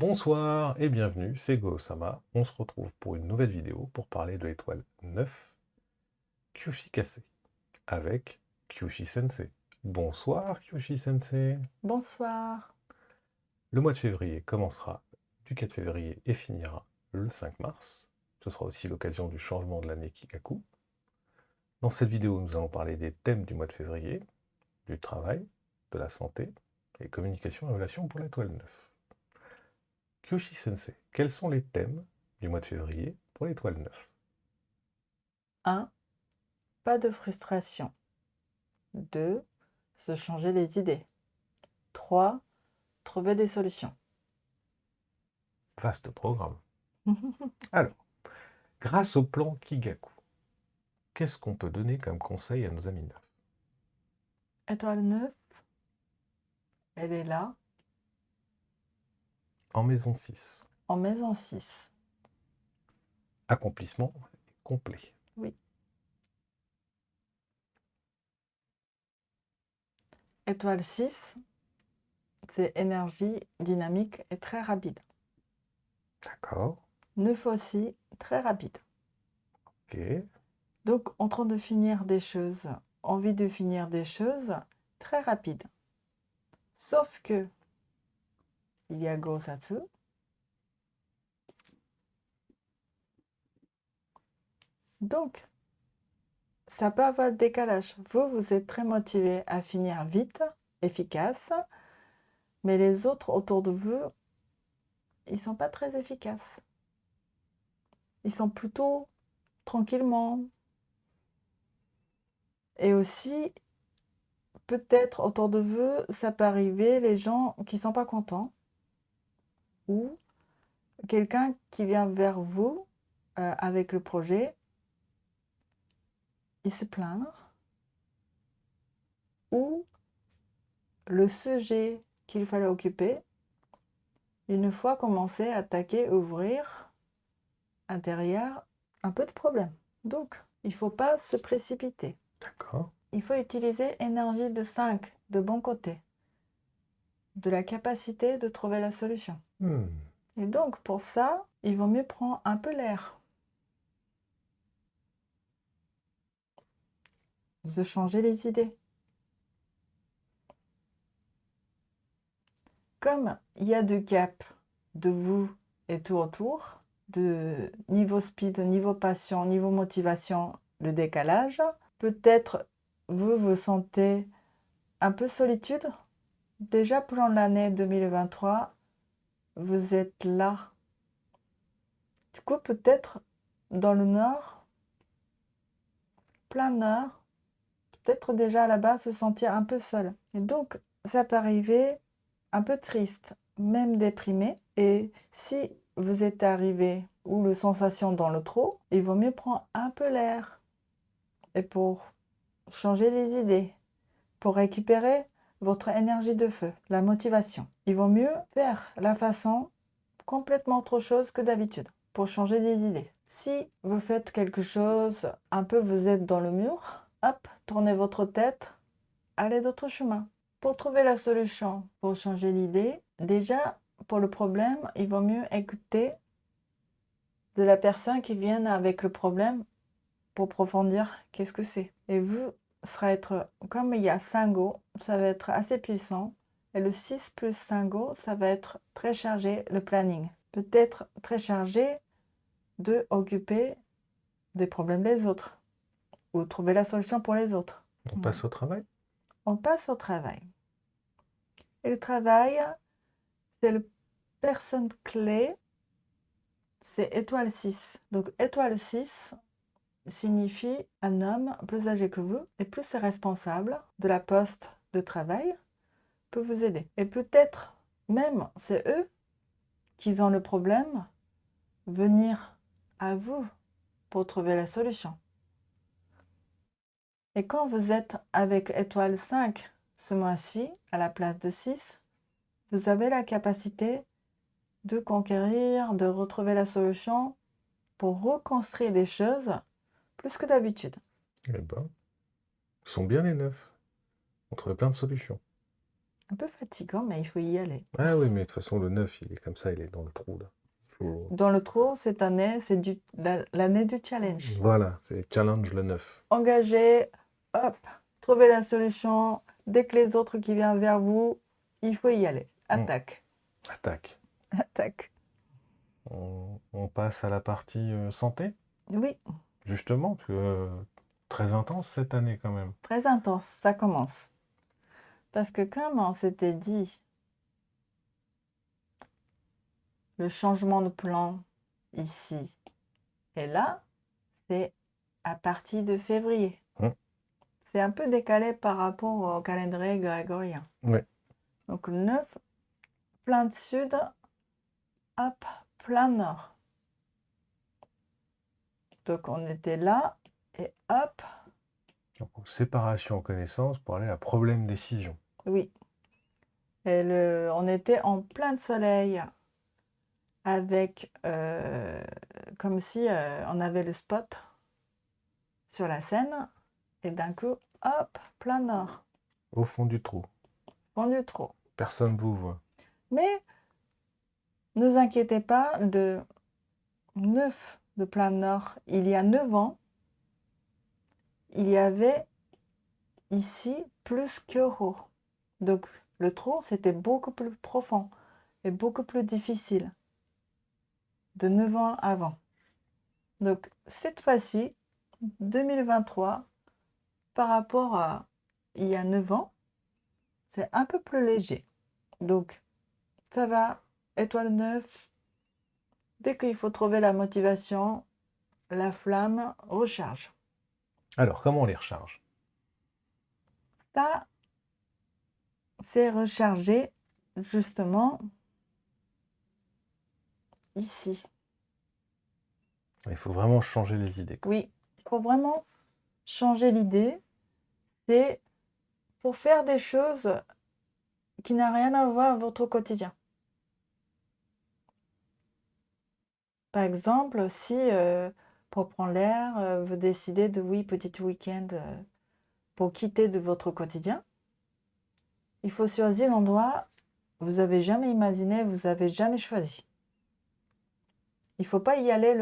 Bonsoir et bienvenue, c'est Go-sama. On se retrouve pour une nouvelle vidéo pour parler de l'étoile 9, Kyoshi-kase, avec Kyoshi-sensei. Bonsoir Kyoshi-sensei. Bonsoir. Le mois de février commencera du 4 février et finira le 5 mars. Ce sera aussi l'occasion du changement de l'année Kikaku. Dans cette vidéo, nous allons parler des thèmes du mois de février, du travail, de la santé et communication et relations pour l'étoile 9. Kyoshi-sensei, quels sont les thèmes du mois de février pour l'étoile 9? 1. Pas de frustration. 2. Se changer les idées. 3. Trouver des solutions. Vaste programme. Alors, grâce au plan Kigaku, qu'est-ce qu'on peut donner comme conseil à nos amis neufs? Étoile 9, elle est là, En maison 6, en maison 6. accomplissement complet. Oui. Étoile 6, c'est énergie dynamique et très rapide. D'accord. 9 aussi, très rapide. Ok. Donc, en train de finir des choses, envie de finir des choses, très rapide. Sauf que, il y a Gosatsu. Donc, ça peut avoir le décalage. Vous êtes très motivé à finir vite, efficace, mais les autres autour de vous, ils ne sont pas très efficaces. Ils sont plutôt tranquillement. Et aussi, peut-être autour de vous, ça peut arriver les gens qui ne sont pas contents ou quelqu'un qui vient vers vous avec le projet, il se plaindre ou le sujet qu'il fallait occuper, une fois commencé à attaquer, ouvrir, intérieur, un peu de problème. Donc, il ne faut pas se précipiter. D'accord. Il faut utiliser énergie de 5, de bon côté, de la capacité de trouver la solution. Et donc, pour ça, il vaut mieux prendre un peu l'air. Se changer les idées. Comme il y a deux caps de vous et tout autour, de niveau speed, niveau passion, niveau motivation, le décalage, peut-être vous vous sentez un peu solitude. Déjà pour l'année 2023, vous êtes là. Du coup, peut-être dans le nord, plein nord, peut-être déjà là-bas se sentir un peu seul. Et donc, ça peut arriver un peu triste, même déprimé. Et si vous êtes arrivé ou le sensation dans le trop, il vaut mieux prendre un peu l'air. Et pour changer les idées, pour récupérer votre énergie de feu, la motivation. Il vaut mieux faire la façon complètement autre chose que d'habitude pour changer des idées. Si vous faites quelque chose, un peu vous êtes dans le mur, hop, tournez votre tête, allez d'autres chemins. Pour trouver la solution, pour changer l'idée, déjà, pour le problème, il vaut mieux écouter de la personne qui vient avec le problème pour approfondir qu'est-ce que c'est. Et vous sera être, comme il y a 5 Go, ça va être assez puissant. Et le 6 plus 5 Go, ça va être très chargé, le planning. Peut-être très chargé de occuper des problèmes des autres ou trouver la solution pour les autres. On passe au travail? On passe au travail. Et le travail, c'est la personne clé, c'est étoile 6. Donc étoile 6 signifie un homme plus âgé que vous et plus responsable de la poste de travail peut vous aider. Et peut-être même c'est eux qui ont le problème, venir à vous pour trouver la solution. Et quand vous êtes avec étoile 5 ce mois-ci, à la place de 6, vous avez la capacité de conquérir, de retrouver la solution pour reconstruire des choses plus que d'habitude. Eh ben, ils sont bien les neufs. On trouve plein de solutions. Un peu fatigant, mais il faut y aller. Ah oui, mais de toute façon, le 9, il est comme ça, il est dans le trou, là. Faut... Dans le trou, cette année, c'est l'année du challenge. Voilà, c'est challenge le 9. Engagez, hop, trouvez la solution. Dès que les autres qui viennent vers vous, il faut y aller. Attaque. Attaque. Attaque. On passe à la partie santé, Oui, justement, parce que très intense cette année quand même. très intense, ça commence. Parce que comme on s'était dit, le changement de plan ici et là, c'est à partir de février. C'est un peu décalé par rapport au calendrier grégorien. Oui. Donc 9, plein de sud, hop, plein nord. Donc on était là et hop. Donc, séparation connaissance pour aller à problème décision. Oui. Et on était en plein de soleil avec comme si on avait le spot sur la scène et d'un coup, hop, plein nord. Au fond du trou. Fond du trou. Personne vous voit. Mais ne vous inquiétez pas, de 9 de plein nord, il y a 9 ans, il y avait ici plus qu'euro. Donc le trou, c'était beaucoup plus profond et beaucoup plus difficile de 9 ans avant. Donc cette fois-ci, 2023, par rapport à il y a 9 ans, c'est un peu plus léger. Donc ça va, étoile 9, dès qu'il faut trouver la motivation, la flamme recharge. Alors, comment on les recharge? Ça, c'est rechargé justement ici. Il faut vraiment changer les idées. Oui, il faut vraiment changer l'idée. C'est pour faire des choses qui n'ont rien à voir avec votre quotidien. Par exemple, si pour prendre l'air, vous décidez de, oui, petit week-end pour quitter de votre quotidien, il faut choisir l'endroit que vous n'avez jamais imaginé, vous n'avez jamais choisi. Il ne faut pas y aller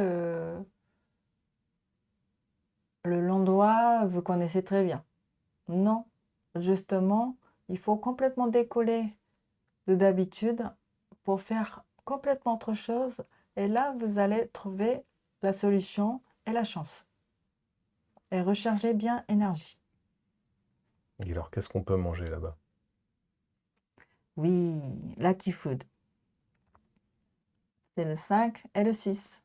l'endroit que vous connaissez très bien. Non, justement, il faut complètement décoller de d'habitude pour faire complètement autre chose. Et là, vous allez trouver la solution et la chance. Et recharger bien énergie. Et alors, qu'est-ce qu'on peut manger là-bas? Oui, lucky food. C'est le 5 et le 6.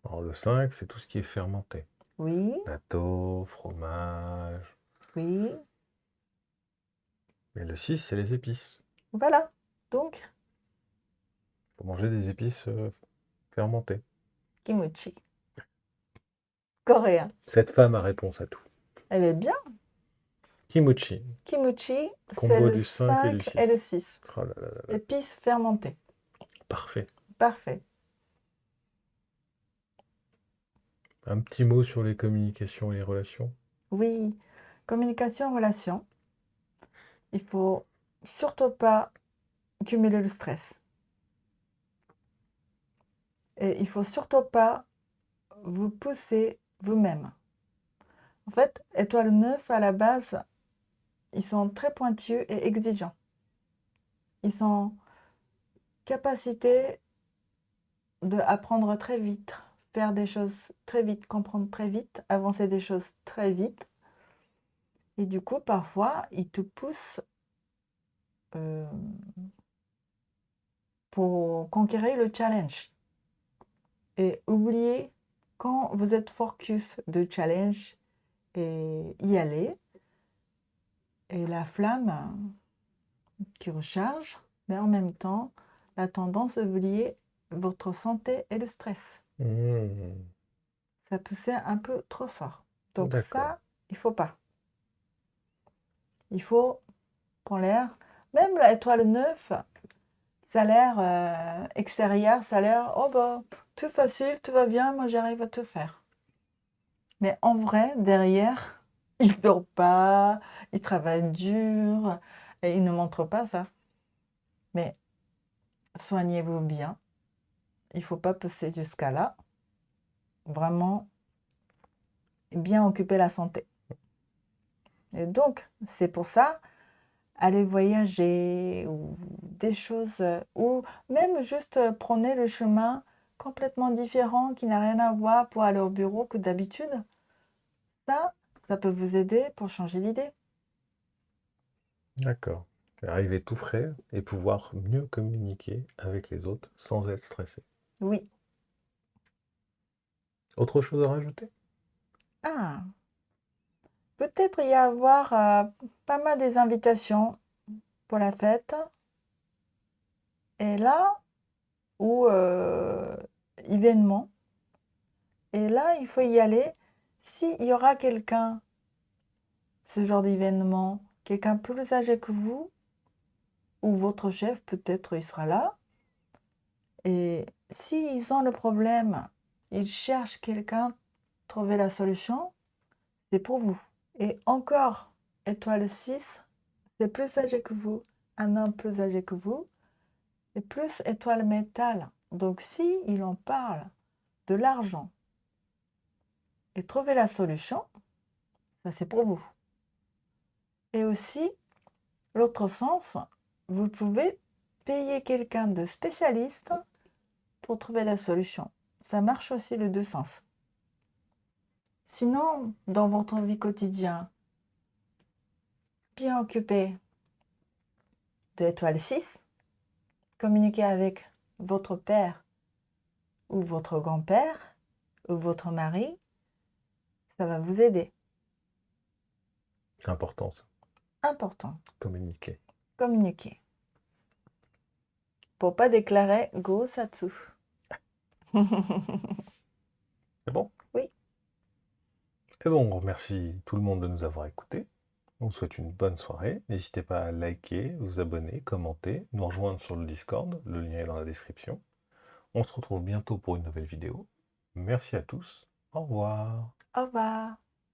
Alors, le 5, c'est tout ce qui est fermenté. Oui, Gâteau, fromage. oui, Mais le 6, c'est les épices. voilà. Donc, Il faut manger des épices fermentées. kimchi. Coréen. Cette femme a réponse à tout. Elle est bien. Kimchi. Kimchi, c'est Combo le du 5 et du 5 et le 6. Oh là là là là. Épices fermentées. Parfait. Parfait. Un petit mot sur les communications et les relations. Oui, communication, relation. Il faut surtout pas cumuler le stress. Et il faut surtout pas vous pousser vous-même. En fait, étoile 9, à la base, ils sont très pointus et exigeants. Ils sont capacité d'apprendre très vite, faire des choses très vite, comprendre très vite, avancer des choses très vite. Et du coup, parfois, ils te poussent pour conquérir le challenge. Et oubliez, quand vous êtes focus de challenge et y aller, et la flamme qui recharge, mais en même temps, la tendance de oublier votre santé et le stress. Ça poussait un peu trop fort. Donc ça, il ne faut pas. Il faut prendre l'air. Même l'étoile 9, ça a l'air extérieur, ça a l'air, oh bah, tout facile, tout va bien, moi j'arrive à tout faire. Mais en vrai, derrière, il ne dort pas, il travaille dur, Et ils ne montrent pas ça. Mais soignez-vous bien. Il ne faut pas pousser jusqu'à là. Vraiment, bien occuper la santé. Et donc, c'est pour ça, aller voyager ou des choses, ou même juste prenez le chemin complètement différent qui n'a rien à voir pour aller au bureau que d'habitude. Ça peut vous aider pour changer d'idée. D'accord. Arriver tout frais et pouvoir mieux communiquer avec les autres sans être stressé. Oui. Autre chose à rajouter? Ah, peut-être y avoir pas mal des invitations pour la fête. Et là, ou événement. Et là, il faut y aller. S'il y aura quelqu'un, ce genre d'événement, quelqu'un plus âgé que vous, ou votre chef, peut-être il sera là. Et s'ils ont le problème, ils cherchent quelqu'un, trouver la solution, c'est pour vous. Et encore, étoile 6, c'est plus âgé que vous, un homme plus âgé que vous, et plus étoile métal. Donc si il en parle de l'argent et trouver la solution, ça c'est pour vous. Et aussi, l'autre sens, vous pouvez payer quelqu'un de spécialiste pour trouver la solution. Ça marche aussi les deux sens. Sinon, dans votre vie quotidienne, bien occupé de l'étoile 6, communiquer avec votre père ou votre grand-père ou votre mari, ça va vous aider. C'est important, ça. Important, Communiquer. communiquer. Pour pas déclarer go satsu. C'est bon? Oui. Et bon, on remercie tout le monde de nous avoir écoutés. On vous souhaite une bonne soirée. N'hésitez pas à liker, vous abonner, commenter, nous rejoindre sur le Discord. Le lien est dans la description. On se retrouve bientôt pour une nouvelle vidéo. Merci à tous. Au revoir. Au revoir.